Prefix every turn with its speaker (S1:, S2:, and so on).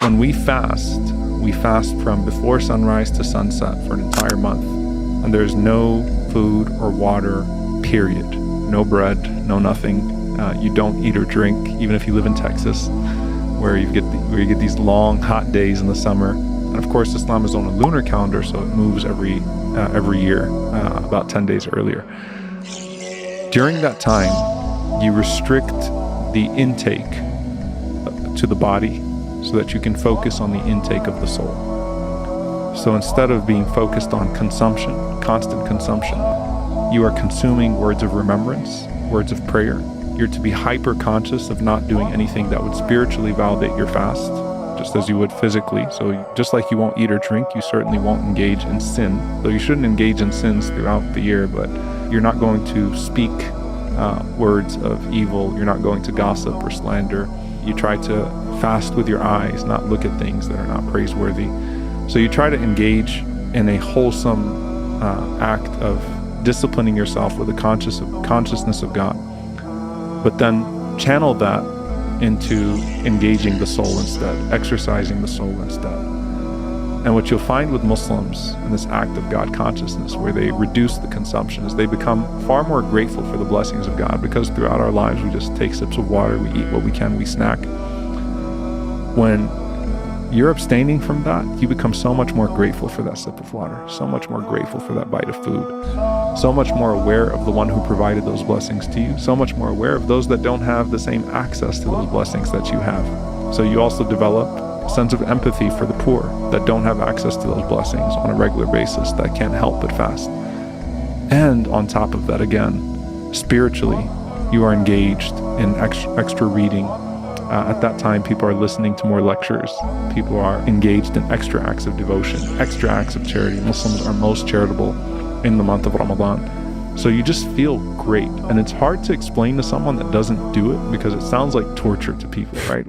S1: When we fast from before sunrise to sunset for an entire month. And there's no food or water, period. No bread, no nothing. You don't eat or drink, even if you live in Texas, where you get these long, hot days in the summer. And of course, Islam is on a lunar calendar, so it moves every year, about 10 days earlier. During that time, you restrict the intake to the body so that you can focus on the intake of the soul. So instead of being focused on consumption, constant consumption, you are consuming words of remembrance, words of prayer. You're to be hyper conscious of not doing anything that would spiritually validate your fast, just as you would physically. So just like you won't eat or drink, you certainly won't engage in sin. Though you shouldn't engage in sins throughout the year, but you're not going to speak words of evil. You're not going to gossip or slander. You try to fast with your eyes, not look at things that are not praiseworthy. So you try to engage in a wholesome act of disciplining yourself with a consciousness of God, but then channel that into engaging the soul instead, exercising the soul instead. And what you'll find with Muslims in this act of God consciousness, where they reduce the consumption, is they become far more grateful for the blessings of God, because throughout our lives we just take sips of water, we eat what we can, we snack. When you're abstaining from that, you become so much more grateful for that sip of water, so much more grateful for that bite of food, so much more aware of the one who provided those blessings to you, so much more aware of those that don't have the same access to those blessings that you have. So you also develop a sense of empathy for the poor that don't have access to those blessings on a regular basis, that can't help but fast. And on top of that, again, spiritually, you are engaged in extra reading. At that time, people are listening to more lectures. People are engaged in extra acts of devotion, extra acts of charity. Muslims are most charitable in the month of Ramadan. So you just feel great. And it's hard to explain to someone that doesn't do it, because it sounds like torture to people, right?